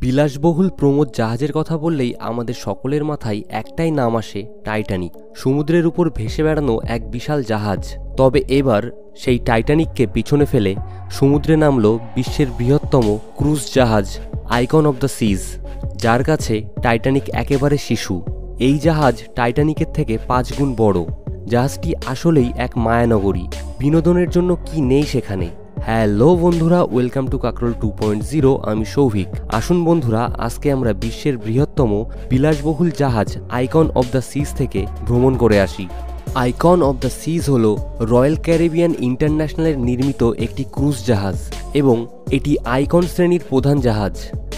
বিলাসবহুল প্রমোদ জাহাজের কথা বললেই আমাদের সকলের মাথায় একটাই নাম আসে, টাইটানিক। সমুদ্রের উপর ভেসে বেড়ানো এক বিশাল জাহাজ। তবে এবার সেই টাইটানিককে পিছনে ফেলে সমুদ্রে নামল বিশ্বের বৃহত্তম ক্রুজ জাহাজ আইকন অব দ্য সিজ, যার কাছে টাইটানিক একেবারে শিশু। এই জাহাজ টাইটানিকের থেকে 5 গুণ বড়। জাহাজটি আসলেই এক মায়ানগরী। বিনোদনের জন্য কি নেই সেখানে। হ্যালো বন্ধুরা, ওয়েলকাম টু কাকরোল 2.0। আমি সৌভিক। আসুন বন্ধুরা, আজকে আমরা বিশ্বের বৃহত্তম বিলাসবহুল জাহাজ আইকন অব দ্য সিজ থেকে ভ্রমণ করে আসি। আইকন অব দ্য সিজ হল রয়্যাল ক্যারিবিয়ান ইন্টারন্যাশনালের নির্মিত একটি ক্রুজ জাহাজ এবং এটি আইকন শ্রেণীর প্রধান জাহাজ।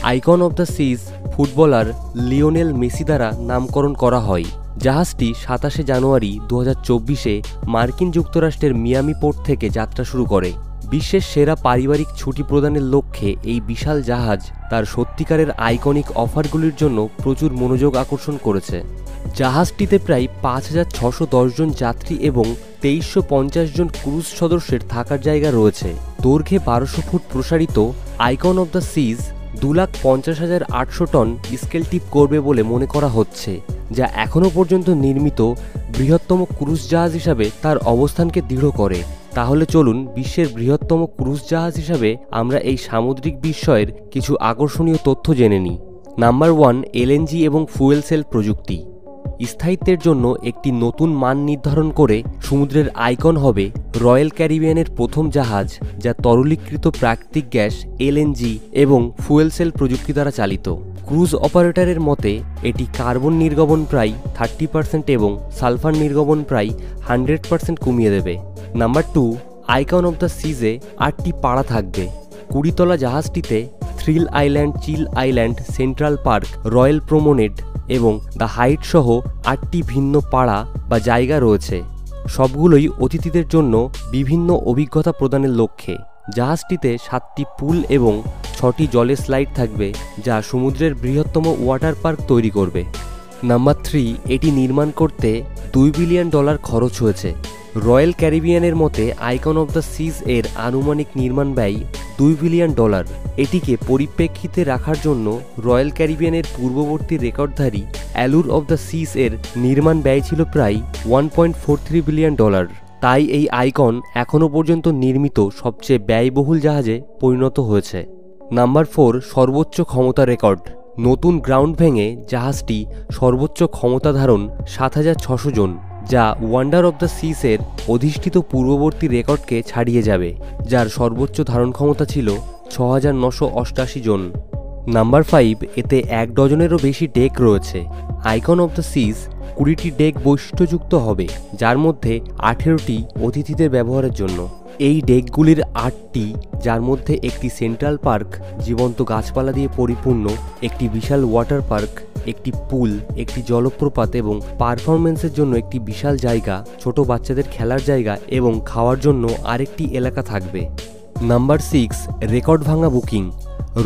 Icon of the Seas footballer Lionel Messi দ্বারা নামকরণ করা হয়। জাহাজটি 27 জানুয়ারি 2024-এ মার্কিন যুক্তরাষ্ট্রের মিয়ামি পোর্ট থেকে যাত্রা শুরু করে। বিশ্বের সেরা পারিবারিক ছুটি প্রদানের লক্ষ্যে এই বিশাল জাহাজ তার সত্যিকারের আইকনিক অফারগুলির জন্য প্রচুর মনোযোগ আকর্ষণ করেছে। জাহাজটিতে প্রায় 5610 জন যাত্রী এবং 2350 জন ক্রুজ সদস্যের থাকার জায়গা রয়েছে। দৈর্ঘ্যে 1200 ফুট প্রসারিত icon of the seas 2,50,800 ton scale tip করবে বলে মনে করা হচ্ছে, যা এখনও পর্যন্ত নির্মিত বৃহত্তম ক্রুজ জাহাজ হিসাবে তার অবস্থানকে দৃঢ় করে। তাহলে চলুন বিশ্বের বৃহত্তম ক্রুজ জাহাজ হিসাবে আমরা এই সামুদ্রিক বিস্ময়ের কিছু আকর্ষণীয় তথ্য জেনে নিই। নাম্বার 1, এলএনজি এবং ফুয়েল সেল প্রযুক্তি। স্থায়িত্বের জন্য একটি নতুন মান নির্ধারণ করে সমুদ্রের আইকন হবে রয়্যাল ক্যারিবিয়ানের প্রথম জাহাজ, যা তরলীকৃত প্রাকৃতিক গ্যাস এলএনজি এবং ফুয়েল সেল প্রযুক্তি দ্বারা চালিত। ক্রুজ অপারেটরের মতে এটি কার্বন নির্গমন প্রায় 30% এবং সালফার নির্গমন প্রায় 100% কমিয়ে দেবে। নাম্বার 2, আইকন অব দ্য সিজে 8টি পাড়া থাকবে। 20 তলা জাহাজটিতে থ্রিল আইল্যান্ড, চিল আইল্যান্ড, সেন্ট্রাল পার্ক, রয়্যাল প্রোমেনেড এবং দ্য হাইট সহ 8টি ভিন্ন পাড়া বা জায়গা রয়েছে, সবগুলোই অতিথিদের জন্য বিভিন্ন অভিজ্ঞতা প্রদানের লক্ষ্যে। জাহাজটিতে 7টি পুল এবং 6টি জলের স্লাইড থাকবে, যা সমুদ্রের বৃহত্তম ওয়াটার পার্ক তৈরি করবে। নাম্বার 3, এটি নির্মাণ করতে $2 বিলিয়ন খরচ হয়েছে। রয়্যাল ক্যারিবিয়ানের মতে আইকন অব দ্য সিজ এর আনুমানিক নির্মাণ ব্যয় $2 বিলিয়ন। এটিকে পরিপ্রেক্ষিতে রাখার জন্য রয়্যাল ক্যারিবিয়ানের পূর্ববর্তী রেকর্ডধারী অ্যালুর অব দ্য সিজ এর নির্মাণ ব্যয় ছিল প্রায় $1.43 বিলিয়ন। তাই এই আইকন এখনও পর্যন্ত নির্মিত সবচেয়ে ব্যয়বহুল জাহাজে পরিণত হয়েছে। নাম্বার 4, সর্বোচ্চ ক্ষমতা রেকর্ড। নতুন গ্রাউন্ড ভেঙে জাহাজটি সর্বোচ্চ ক্ষমতা ধারণ 7600 জন, যা ওয়ান্ডার অব দ্য সিজ এর অধিষ্ঠিত পূর্ববর্তী রেকর্ডকে ছাড়িয়ে যাবে, যার সর্বোচ্চ ধারণ ক্ষমতা ছিল 6988 জন। নাম্বার 5, এতে 1 ডজনেরও বেশি ডেক রয়েছে। আইকন অব দ্য সিজ 20টি ডেক বৈশিষ্ট্যযুক্ত হবে, যার মধ্যে 18টি অতিথিদের ব্যবহারের জন্য। এই ডেকগুলির 8টি, যার মধ্যে একটি সেন্ট্রাল পার্ক জীবন্ত গাছপালা দিয়ে পরিপূর্ণ, একটি বিশাল ওয়াটার পার্ক, একটি পুল, একটি জলপ্রপাত এবং পারফরমেন্সের জন্য একটি বিশাল জায়গা, ছোট বাচ্চাদের খেলার জায়গা এবং খাওয়ার জন্য আরেকটি এলাকা থাকবে। নাম্বার 6, রেকর্ড ভাঙা বুকিং।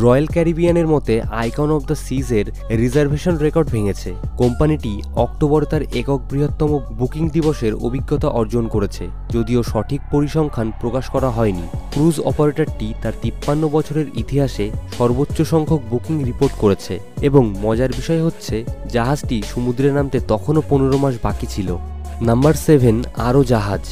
রয়্যাল ক্যারিবিয়ানের মতে আইকন অব দ্য সিজের রিজার্ভেশন রেকর্ড ভেঙেছে। কোম্পানিটি অক্টোবরে তার একক বৃহত্তম বুকিং দিবসের অভিজ্ঞতা অর্জন করেছে, যদিও সঠিক পরিসংখ্যান প্রকাশ করা হয়নি। ক্রুজ অপারেটরটি তার 53 বছরের ইতিহাসে সর্বোচ্চ সংখ্যক বুকিং রিপোর্ট করেছে এবং মজার বিষয় হচ্ছে জাহাজটি সমুদ্রে নামতে তখনও 15 মাস বাকি ছিল। নাম্বার 7, আরও জাহাজ।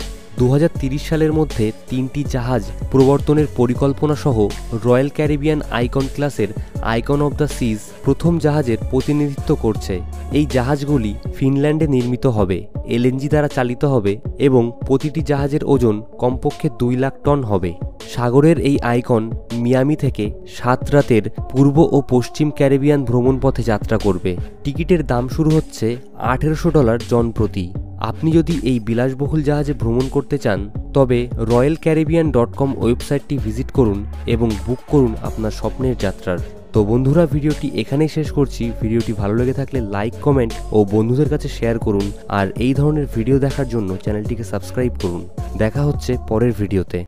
2030 সালের মধ্যে 3টি জাহাজ প্রবর্তনের পরিকল্পনা সহ রয়্যাল ক্যারিবিয়ান আইকন ক্লাসের আইকন অব দ্য সিজ প্রথম জাহাজের প্রতিনিধিত্ব করছে। এই জাহাজগুলি ফিনল্যান্ডে নির্মিত হবে, এলএনজি দ্বারা চালিত হবে এবং প্রতিটি জাহাজের ওজন কমপক্ষে 2 লাখ টন হবে। সাগরের এই আইকন মিয়ামি থেকে 7 রাতের পূর্ব ও পশ্চিম ক্যারিবিয়ান ভ্রমণ পথে যাত্রা করবে। টিকিটের দাম শুরু হচ্ছে $1800 জনপ্রতি। আপনি যদি এই বিলাসবহুল জাহাজে ভ্রমণ করতে চান, তবে royalcaribbean.com ওয়েবসাইটটি ভিজিট করুন এবং বুক করুন আপনার স্বপ্নের যাত্রার। তো বন্ধুরা, ভিডিওটি এখানেই শেষ করছি। ভিডিওটি ভালো লেগে থাকলে লাইক, কমেন্ট ও বন্ধুদের কাছে শেয়ার করুন। আর এই ধরনের ভিডিও দেখার জন্য চ্যানেলটিকে সাবস্ক্রাইব করুন। দেখা হচ্ছে পরের ভিডিওতে।